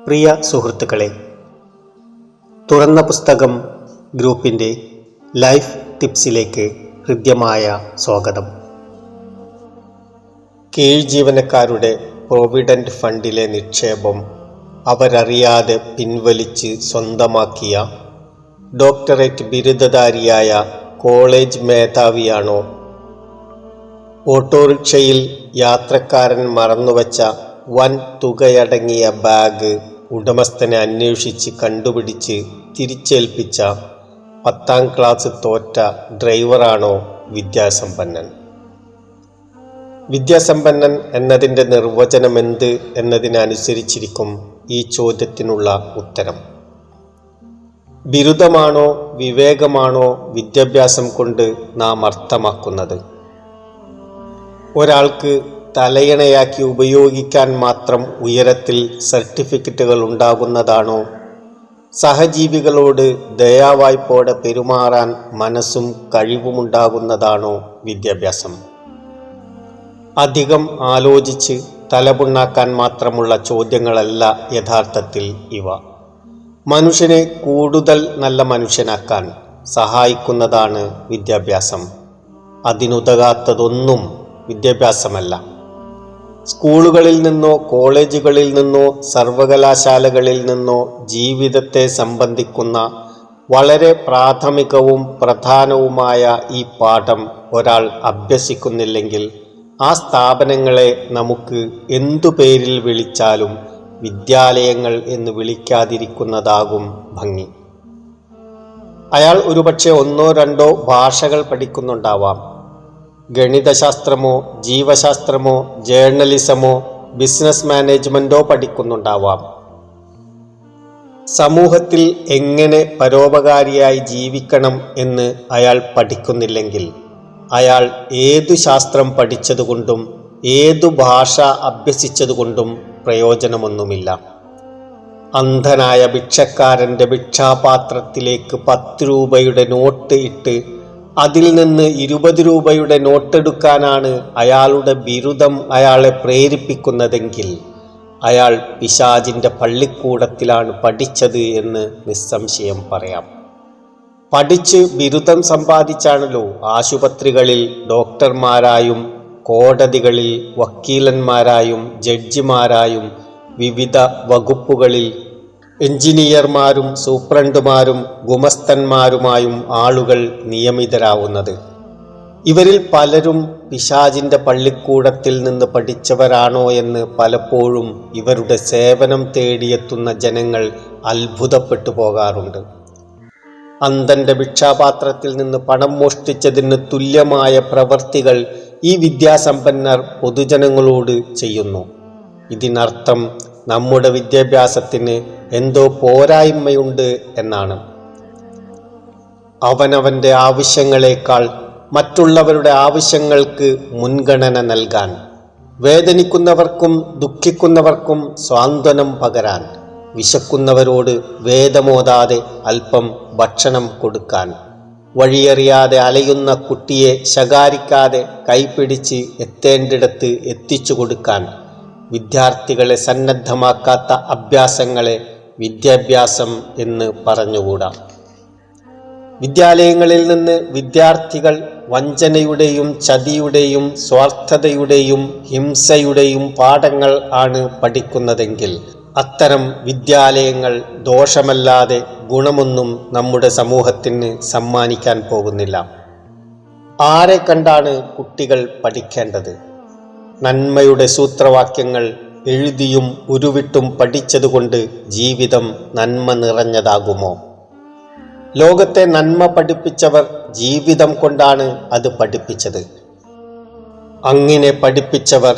പ്രിയ സുഹൃത്തുക്കളെ, തുറന്ന പുസ്തകം ഗ്രൂപ്പിൻ്റെ ലൈഫ് ടിപ്സിലേക്ക് ഹൃദ്യമായ സ്വാഗതം. കീഴ് ജീവനക്കാരുടെ പ്രൊവിഡന്റ് ഫണ്ടിലെ നിക്ഷേപം അവരറിയാതെ പിൻവലിച്ച് സ്വന്തമാക്കിയ ഡോക്ടറേറ്റ് ബിരുദധാരിയായ കോളേജ് മേധാവിയാണോ? ഓട്ടോറിക്ഷയിൽ യാത്രക്കാരൻ മറന്നുവച്ച വൻ തുകയടങ്ങിയ ബാഗ് ഉടമസ്ഥനെ അന്വേഷിച്ച് കണ്ടുപിടിച്ച് തിരിച്ചേൽപ്പിച്ച 10ാം ക്ലാസ് തോറ്റ ഡ്രൈവറാണോ വിദ്യാസമ്പന്നൻ? വിദ്യാസമ്പന്നൻ എന്നതിൻ്റെ നിർവചനമെന്ത് എന്നതിനനുസരിച്ചിരിക്കും ഈ ചോദ്യത്തിനുള്ള ഉത്തരം. ബിരുദമാണോ വിവേകമാണോ വിദ്യാഭ്യാസം കൊണ്ട് നാം അർത്ഥമാക്കുന്നത്? ഒരാൾക്ക് തലയിണയാക്കി ഉപയോഗിക്കാൻ മാത്രം ഉയരത്തിൽ സർട്ടിഫിക്കറ്റുകൾ ഉണ്ടാകുന്നതാണോ? സഹജീവികളോട് ദയാവായ്പോടെ പെരുമാറാൻ മനസ്സും കഴിവുമുണ്ടാകുന്നതാണോ വിദ്യാഭ്യാസം? അധികം ആലോചിച്ച് തലപുണ്ണാക്കാൻ മാത്രമുള്ള ചോദ്യങ്ങളല്ല യഥാർത്ഥത്തിൽ ഇവ. മനുഷ്യനെ കൂടുതൽ നല്ല മനുഷ്യനാക്കാൻ സഹായിക്കുന്നതാണ് വിദ്യാഭ്യാസം. അതിനുതകാത്തതൊന്നും വിദ്യാഭ്യാസമല്ല. സ്കൂളുകളിൽ നിന്നോ കോളേജുകളിൽ നിന്നോ സർവകലാശാലകളിൽ നിന്നോ ജീവിതത്തെ സംബന്ധിക്കുന്ന വളരെ പ്രാഥമികവും പ്രധാനവുമായ ഈ പാഠം ഒരാൾ അഭ്യസിക്കുന്നില്ലെങ്കിൽ ആ സ്ഥാപനങ്ങളെ നമുക്ക് എന്തു പേരിൽ വിളിച്ചാലും വിദ്യാലയങ്ങൾ എന്ന് വിളിക്കാതിരിക്കുന്നതാകും ഭംഗി. അയാൾ ഒരുപക്ഷെ 1-2 ഭാഷകൾ പഠിക്കുന്നുണ്ടാവാം. ഗണിതശാസ്ത്രമോ ജീവശാസ്ത്രമോ ജേർണലിസമോ ബിസിനസ് മാനേജ്മെൻറ്റോ പഠിക്കുന്നുണ്ടാവാം. സമൂഹത്തിൽ എങ്ങനെ പരോപകാരിയായി ജീവിക്കണം എന്ന് അയാൾ പഠിക്കുന്നില്ലെങ്കിൽ അയാൾ ഏതു ശാസ്ത്രം പഠിച്ചതുകൊണ്ടും ഏതു ഭാഷ അഭ്യസിച്ചതുകൊണ്ടും പ്രയോജനമൊന്നുമില്ല. അന്ധനായ ഭിക്ഷക്കാരൻ്റെ ഭിക്ഷാപാത്രത്തിലേക്ക് 10 രൂപയുടെ നോട്ട് ഇട്ട് അതിൽ നിന്ന് 20 രൂപയുടെ നോട്ടെടുക്കാനാണ് അയാളുടെ ബിരുദം അയാളെ പ്രേരിപ്പിക്കുന്നതെങ്കിൽ അയാൾ പിശാചിൻ്റെ പള്ളിക്കൂടത്തിലാണ് പഠിച്ചത് എന്ന് നിസ്സംശയം പറയാം. പഠിച്ച് ബിരുദം സമ്പാദിച്ചാണല്ലോ ആശുപത്രികളിൽ ഡോക്ടർമാരായും കോടതികളിൽ വക്കീലന്മാരായും ജഡ്ജിമാരായും വിവിധ വകുപ്പുകളിൽ എഞ്ചിനീയർമാരും സൂപ്രണ്ടുമാരും ഗുമസ്തന്മാരുമായും ആളുകൾ നിയമിതരാവുന്നത്. ഇവരിൽ പലരും പിശാചിൻ്റെ പള്ളിക്കൂടത്തിൽ നിന്ന് പഠിച്ചവരാണോ എന്ന് പലപ്പോഴും ഇവരുടെ സേവനം തേടിയെത്തുന്ന ജനങ്ങൾ അത്ഭുതപ്പെട്ടു പോകാറുണ്ട്. അന്ധൻ്റെ ഭിക്ഷാപാത്രത്തിൽ നിന്ന് പണം മോഷ്ടിച്ചതിന് തുല്യമായ പ്രവർത്തികൾ ഈ വിദ്യാസമ്പന്നർ പൊതുജനങ്ങളോട് ചെയ്യുന്നു. ഇതിനർത്ഥം നമ്മുടെ വിദ്യാഭ്യാസത്തിന് എന്തോ പോരായ്മയുണ്ട് എന്നാണ്. അവനവൻ്റെ ആവശ്യങ്ങളെക്കാൾ മറ്റുള്ളവരുടെ ആവശ്യങ്ങൾക്ക് മുൻഗണന നൽകാൻ, വേദനിക്കുന്നവർക്കും ദുഃഖിക്കുന്നവർക്കും സാന്ത്വനം പകരാൻ, വിശക്കുന്നവരോട് വേദമോതാതെ അല്പം ഭക്ഷണം കൊടുക്കാൻ, വഴിയറിയാതെ അലയുന്ന കുട്ടിയെ ശകാരിക്കാതെ കൈപിടിച്ച് എത്തേണ്ടിടത്ത് എത്തിച്ചു കൊടുക്കാൻ, വിദ്യാർത്ഥികളെ സന്നദ്ധമാക്കാത്ത അഭ്യാസങ്ങളെ വിദ്യാഭ്യാസം എന്ന് പറഞ്ഞുകൂടാ. വിദ്യാലയങ്ങളിൽ നിന്ന് വിദ്യാർത്ഥികൾ വഞ്ചനയുടെയും ചതിയുടെയും സ്വാർത്ഥതയുടെയും ഹിംസയുടെയും പാഠങ്ങൾ ആണ് പഠിക്കുന്നതെങ്കിൽ അത്തരം വിദ്യാലയങ്ങൾ ദോഷമല്ലാതെ ഗുണമൊന്നും നമ്മുടെ സമൂഹത്തിന് സമ്മാനിക്കാൻ പോകുന്നില്ല. ആരെ കണ്ടാണ് കുട്ടികൾ പഠിക്കേണ്ടത്? നന്മയുടെ സൂത്രവാക്യങ്ങൾ എഴുതിയും ഉരുവിട്ടും പഠിച്ചതുകൊണ്ട് ജീവിതം നന്മ നിറഞ്ഞതാകുമോ? ലോകത്തെ നന്മ പഠിപ്പിച്ചവർ ജീവിതം കൊണ്ടാണ് അത് പഠിപ്പിച്ചത്. അങ്ങനെ പഠിപ്പിച്ചവർ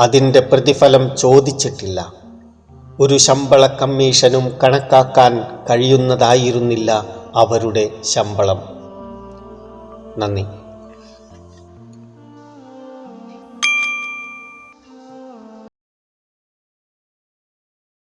അതിൻ്റെ പ്രതിഫലം ചോദിച്ചിട്ടില്ല. ഒരു ശമ്പള കമ്മീഷനും കണക്കാക്കാൻ കഴിയുന്നതായിരുന്നില്ല അവരുടെ ശമ്പളം. നന്ദി.